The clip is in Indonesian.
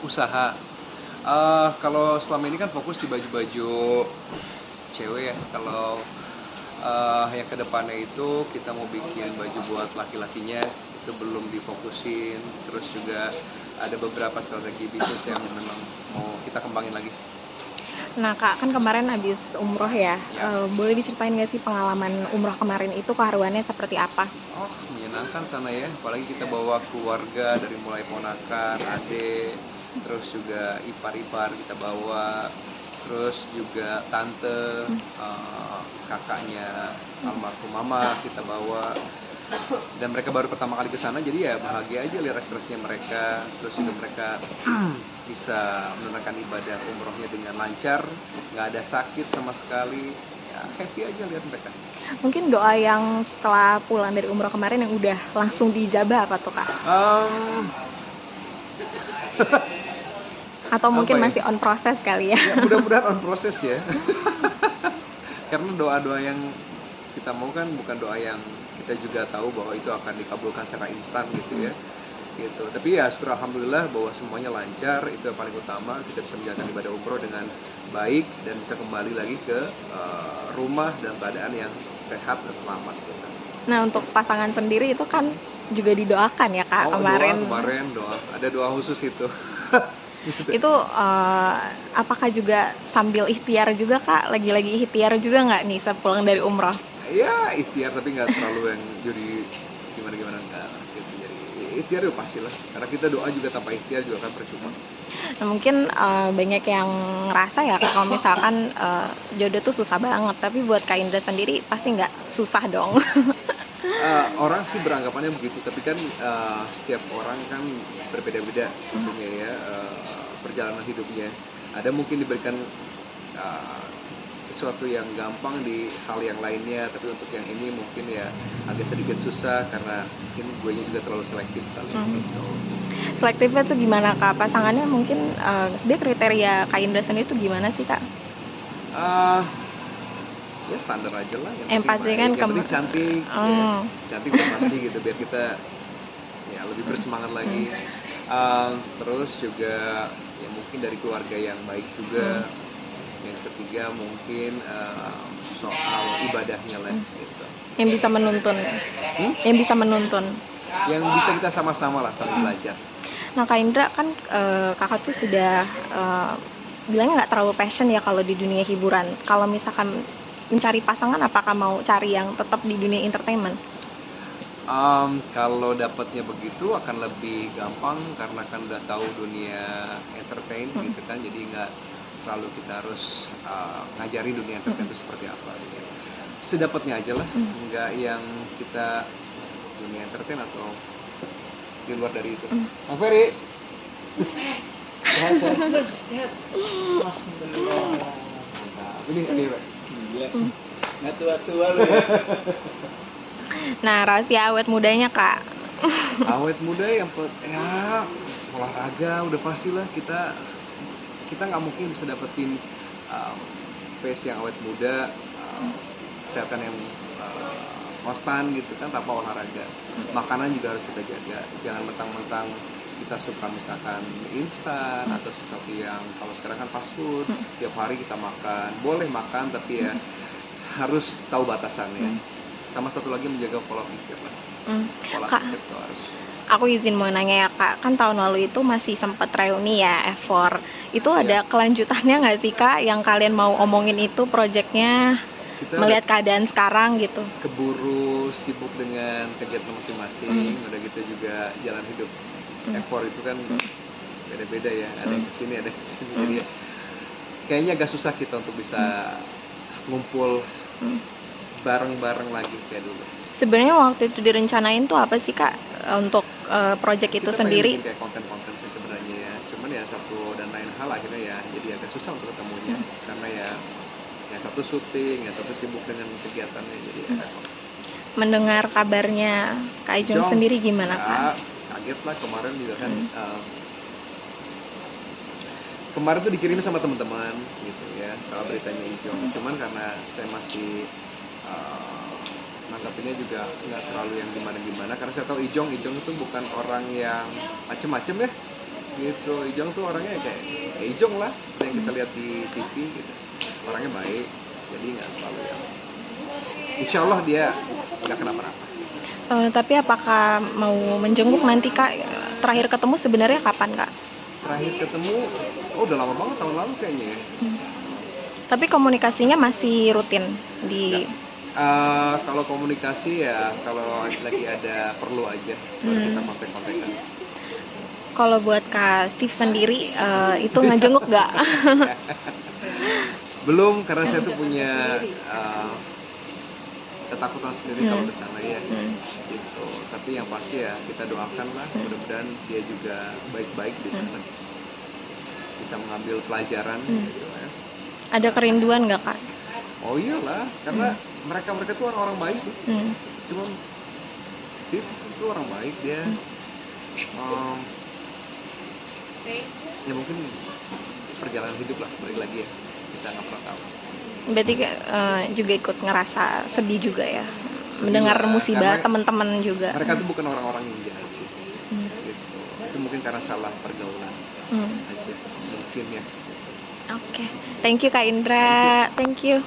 Usaha, kalau selama ini kan fokus di baju-baju cewek ya. Kalau, yang kedepannya itu kita mau bikin baju buat laki-lakinya, itu belum difokusin. Terus juga ada beberapa strategi bisnis yang memang mau kita kembangin lagi. Nah Kak, kan kemarin habis umroh ya, Ya. boleh diceritain nggak sih pengalaman umroh kemarin itu keharuannya seperti apa? Oh, menyenangkan sana ya, apalagi kita bawa keluarga dari mulai ponakan, adik, terus juga ipar-ipar kita bawa, terus juga tante, kakaknya almarhum mama kita bawa, dan mereka baru pertama kali ke sana, jadi ya bahagia aja lihat ekspresinya mereka, terus juga mereka bisa menunaikan ibadah umrohnya dengan lancar, nggak ada sakit sama sekali, ya happy aja lihat mereka. Mungkin doa yang setelah pulang dari umroh kemarin yang udah langsung dijabah apa tuh Kak? Um, Atau apa mungkin ya? masih on proses kali ya? Ya mudah-mudahan on proses ya. Karena doa-doa yang kita mau kan bukan doa yang kita juga tahu bahwa itu akan dikabulkan secara instan gitu ya. Gitu. Tapi ya syukur alhamdulillah bahwa semuanya lancar, itu yang paling utama. Kita bisa menjalankan ibadah umroh dengan baik dan bisa kembali lagi ke rumah dalam keadaan yang sehat dan selamat gitu. Nah untuk pasangan sendiri itu kan juga didoakan ya Kak Oh, kemarin. doa. Ada doa khusus itu. Itu apakah juga sambil ikhtiar juga Kak? Lagi-lagi ikhtiar juga nggak nih sepulang dari umroh? Ya ikhtiar tapi nggak terlalu yang jadi gimana enggak gitu. Jadi ikhtiar itu pasti lah, karena kita doa juga tanpa ikhtiar juga kan percuma. Nah, mungkin banyak yang ngerasa ya Kak, kalau misalkan jodoh tuh susah banget, tapi buat Kak Indra sendiri pasti nggak susah dong. Orang sih beranggapannya begitu, tapi kan setiap orang kan berbeda-beda tentunya ya, perjalanan hidupnya. Ada mungkin diberikan uh, sesuatu yang gampang di hal yang lainnya, tapi untuk yang ini mungkin ya agak sedikit susah karena mungkin gue juga terlalu selektif kali gitu. Selektifnya tuh gimana Kak? Pasangannya mungkin sebenarnya kriteria Kak Indra sendiri tuh gimana sih Kak? Uh, Ya standar aja lah, yang Pasti penting kan yang penting cantik, ya. Cantik udah pasti gitu biar kita ya lebih bersemangat lagi. Terus juga ya mungkin dari keluarga yang baik juga. Yang ketiga mungkin soal ibadahnya lah gitu. Yang bisa menuntun, yang bisa menuntun. Yang bisa kita sama-sama lah saling belajar. Nah Kak Indra kan kakak tuh sudah bilangnya nggak terlalu passion ya kalau di dunia hiburan. Kalau misalkan mencari pasangan, apakah mau cari yang tetap di dunia entertainment? Kalau dapatnya begitu akan lebih gampang karena kan udah tahu dunia entertain gitu kan, jadi nggak selalu kita harus ngajari dunia entertain itu seperti apa gitu. Sedapatnya aja lah, nggak yang kita dunia entertain atau di luar dari itu. Bang Ferry, sehat. Alhamdulillah. Ini Pak. Nggak tua-tua lu ya. Nah rahasia awet mudanya Kak? Awet muda ya olahraga udah pastilah, kita nggak mungkin bisa dapetin pace yang awet muda, kesehatan yang konstan gitu kan tanpa olahraga. Makanan juga harus kita jaga, jangan mentang-mentang kita suka misalkan mie instan atau sesuatu yang kalau sekarang kan fast food, tiap hari kita makan, boleh makan tapi ya harus tahu batasannya. Sama satu lagi menjaga pola pikir lah. Pola Kak, pikir tuh harus. aku izin mau nanya ya Kak, kan tahun lalu itu masih sempat reuni ya F4. Itu ada kelanjutannya nggak sih Kak yang kalian mau omongin itu proyeknya, melihat keadaan sekarang gitu? Keburu sibuk dengan kegiatan masing-masing, udah gitu juga jalan hidup F4 itu kan beda-beda ya, ada yang kesini ada yang kesini, jadi kayaknya agak susah kita untuk bisa ngumpul bareng-bareng lagi kayak dulu. Sebenarnya waktu itu direncanain tuh apa sih Kak untuk proyek itu sendiri? Kita pengen bikin kayak konten-konten sih sebenarnya ya, cuman ya satu dan lain hal akhirnya ya jadi agak susah untuk ketemunya karena ya yang satu syuting, yang satu sibuk dengan kegiatannya, jadi ya repot. Mendengar kabarnya Kak Ijong sendiri gimana Kak? Kaget lah kemarin juga kan. Kemarin tuh dikirim sama teman-teman gitu ya soal beritanya Ijong, cuman karena saya masih nanggapinnya juga nggak terlalu yang gimana-gimana karena saya tahu Ijong itu bukan orang yang macem-macem ya, gitu. Ijong tuh orangnya kayak Ijong lah, seperti yang kita lihat di TV gitu. Orangnya baik, jadi nggak terlalu yang. Insya Allah dia nggak kenapa-napa. Tapi apakah mau menjenguk nanti Kak? Terakhir ketemu sebenarnya kapan Kak? Terakhir ketemu, udah lama banget, tahun lalu kayaknya ya. Tapi komunikasinya masih rutin di. Kalau komunikasi ya, kalau lagi ada perlu aja, baru kita kontak-kontakan. Kalau buat Kak Steve sendiri, itu ngejenguk nggak? Belum, karena saya tuh punya ketakutan sendiri kalau ke sana ya. Gitu. Tapi yang pasti ya kita doakan lah, mudah-mudahan dia juga baik-baik di sana, bisa mengambil pelajaran. Gitu ya. Ada kerinduan nggak Kak? Oh iyalah, karena mereka tuh orang-orang baik. Cuma Steve itu orang baik dia. Ya mungkin perjalanan hidup lah, balik lagi ya, kita nggak pernah tahu. Berarti juga ikut ngerasa sedih juga ya, Sedih mendengar lah, musibah karena teman-teman juga. Mereka tuh bukan orang-orang yang jahat sih, gitu. Itu mungkin karena salah pergaulan aja, mungkin ya. Oke, thank you Kak Indra, thank you.